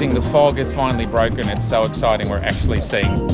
The fog is finally broken. It's so exciting. We're actually seeing.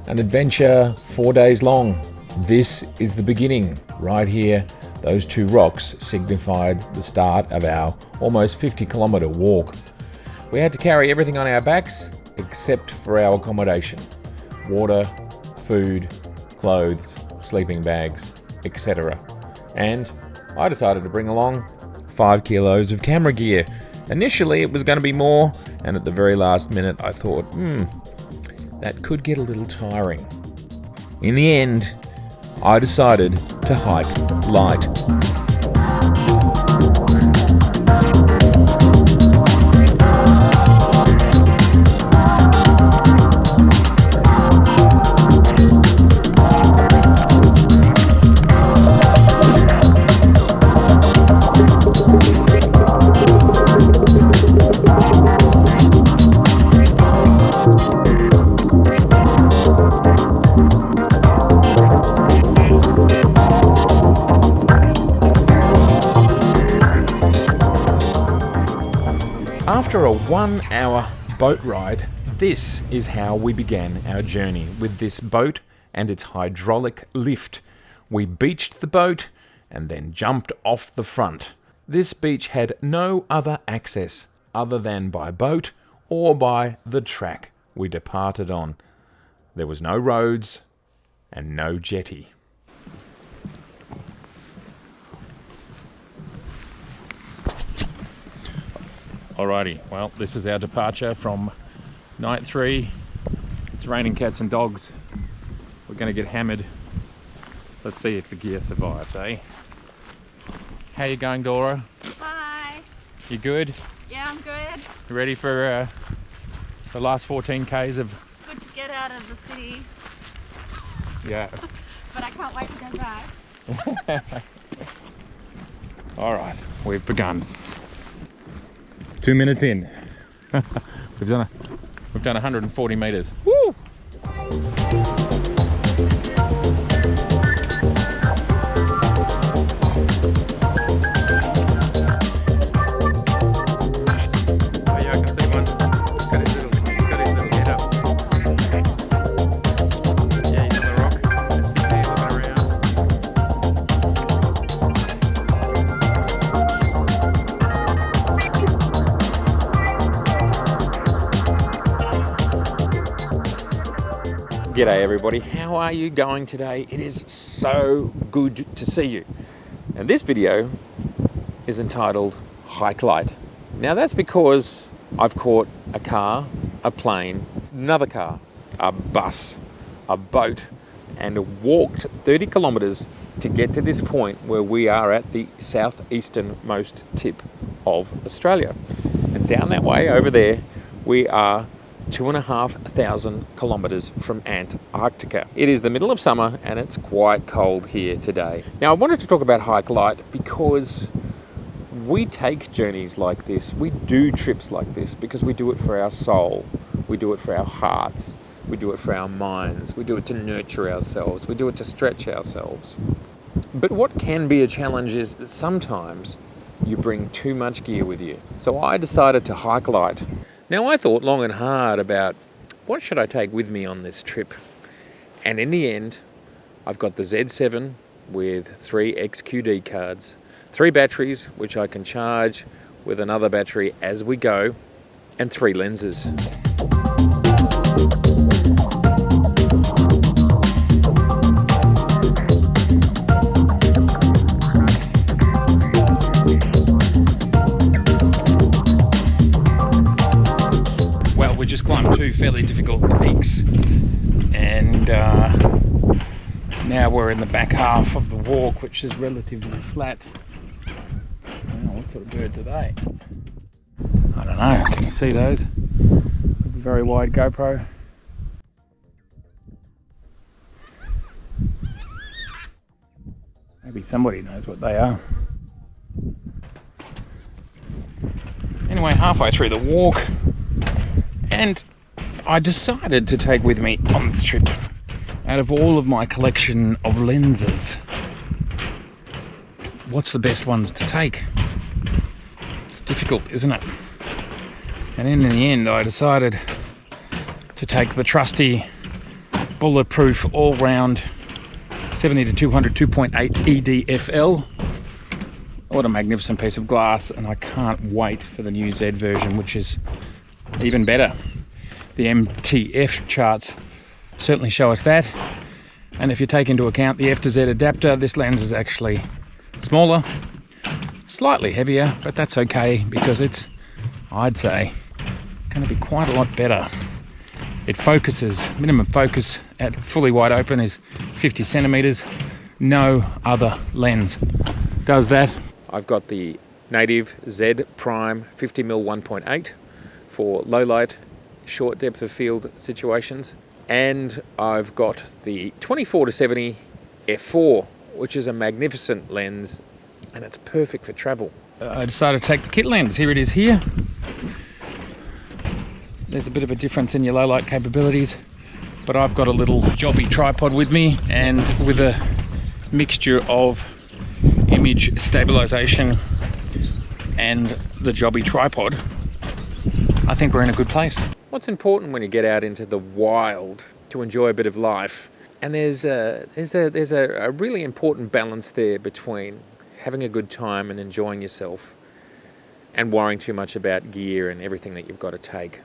An adventure 4 days long. This is the beginning. Right here, those two rocks signified the start of our almost 50-kilometre walk. We had to carry everything on our backs except for our accommodation. Water, food, clothes, sleeping bags, etc. And I decided to bring along 5 kilos of camera gear. Initially it was going to be more, and at the very last minute I thought, that could get a little tiring. In the end, I decided to hike light. After a 1-hour boat ride, this is how we began our journey, with this boat and its hydraulic lift. We beached the boat and then jumped off the front. This beach had no other access other than by boat or by the track we departed on. There was no roads and no jetty. Alrighty, well, this is our departure from night 3. It's raining cats and dogs. We're going to get hammered. Let's see if the gear survives, eh? How you going, Dora? Hi. You good? Yeah, I'm good. You ready for the last 14 Ks of... It's good to get out of the city. Yeah. But I can't wait to go back. Alright, we've begun. 2 minutes in. We've done 140 meters. Woo! G'day everybody, how are you going today? It is so good to see you. And this video is entitled Hike Light. Now that's because I've caught a car, a plane, another car, a bus, a boat, and walked 30 kilometers to get to this point where we are at the southeasternmost tip of Australia. And down that way over there, we are 2,500 kilometers from Antarctica. It is the middle of summer and it's quite cold here today. Now I wanted to talk about Hike Light because we take journeys like this, we do trips like this because we do it for our soul, we do it for our hearts, we do it for our minds, we do it to nurture ourselves, we do it to stretch ourselves. But what can be a challenge is sometimes you bring too much gear with you. So I decided to hike light. Now I thought long and hard about what should I take with me on this trip. And in the end, I've got the Z7 with 3 XQD cards, 3 batteries, which I can charge with another battery as we go, and 3 lenses. We just climbed 2 fairly difficult peaks, and now we're in the back half of the walk, which is relatively flat. Oh, what sort of birds are they? I don't know, can you see those? With a very wide GoPro. Maybe somebody knows what they are. Anyway, halfway through the walk, and I decided to take with me on this trip, out of all of my collection of lenses, what's the best ones to take? It's difficult, isn't it? And in the end, I decided to take the trusty, bulletproof, all-round 70 to 200 2.8 EDFL. What a magnificent piece of glass, and I can't wait for the new Z version, which is even better. The MTF charts certainly show us that, and if you take into account the F to Z adapter, this lens is actually smaller, slightly heavier, but that's okay because it's, I'd say, going to be quite a lot better. It focuses, minimum focus at fully wide open is 50 centimeters. No other lens does that. I've got the native Z Prime 50mm 1.8 for low light, short depth of field situations, and I've got the 24 to 70 f4, which is a magnificent lens, and it's perfect for travel. I decided to take the kit lens. Here it is here. There's a bit of a difference in your low light capabilities, but I've got a little jobby tripod with me, and with a mixture of image stabilization and the jobby tripod, I think we're in a good place. What's important when you get out into the wild to enjoy a bit of life, and there's a really important balance there between having a good time and enjoying yourself and worrying too much about gear and everything that you've got to take.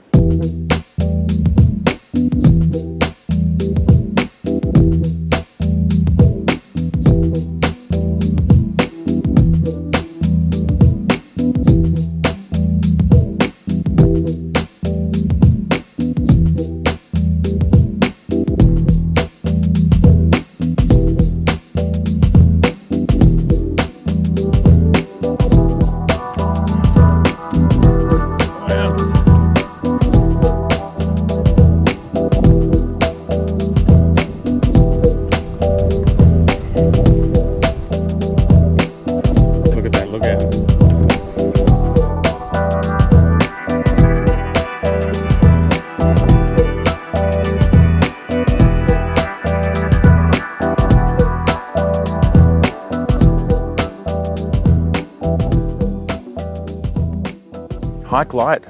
Hike light.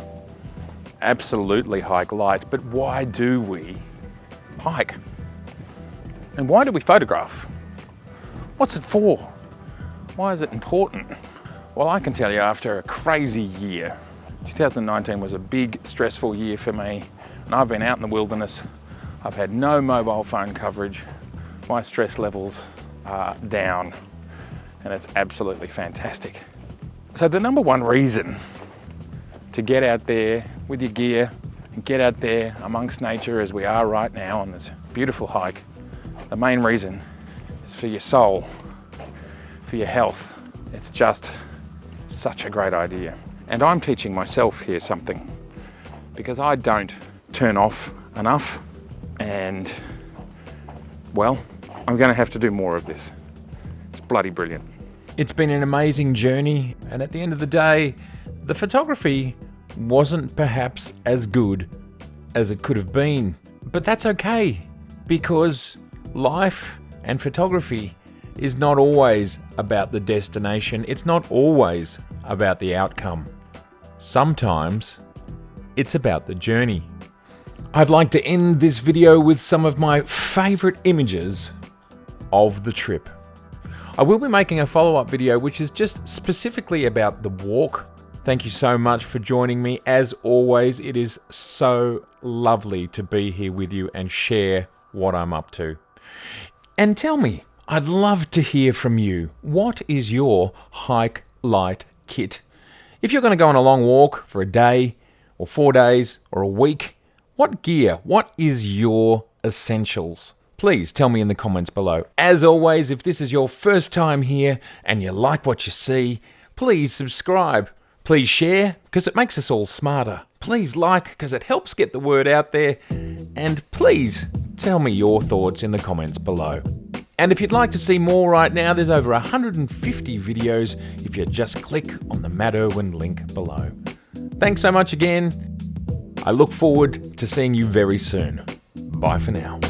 Absolutely hike light, but why do we hike? And why do we photograph? What's it for? Why is it important? Well, I can tell you, after a crazy year, 2019 was a big, stressful year for me, and I've been out in the wilderness. I've had no mobile phone coverage. My stress levels are down, and it's absolutely fantastic. So the number one reason to get out there with your gear and get out there amongst nature, as we are right now on this beautiful hike, the main reason is for your soul, for your health. It's just such a great idea. And I'm teaching myself here something, because I don't turn off enough, and well, I'm going to have to do more of this. It's bloody brilliant. It's been an amazing journey, and at the end of the day, the photography wasn't perhaps as good as it could have been. But that's okay, because life and photography is not always about the destination. It's not always about the outcome. Sometimes it's about the journey. I'd like to end this video with some of my favorite images of the trip. I will be making a follow-up video which is just specifically about the walk. Thank you so much for joining me. As always, it is so lovely to be here with you and share what I'm up to. And tell me, I'd love to hear from you. What is your hike light kit? If you're going to go on a long walk for a day or 4 days or a week, what gear, what is your essentials? Please tell me in the comments below. As always, if this is your first time here and you like what you see, please subscribe. Please share, because it makes us all smarter. Please like, because it helps get the word out there. And please tell me your thoughts in the comments below. And if you'd like to see more right now, there's over 150 videos if you just click on the Matt Irwin link below. Thanks so much again. I look forward to seeing you very soon. Bye for now.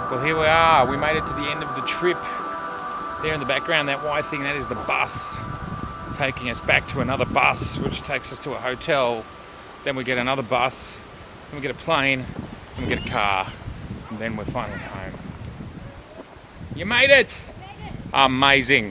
Well, here we are. We made it to the end of the trip. There in the background, that white thing, that is the bus taking us back to another bus, which takes us to a hotel. Then we get another bus, then we get a plane, then we get a car, and then we're finally home. You made it! Amazing.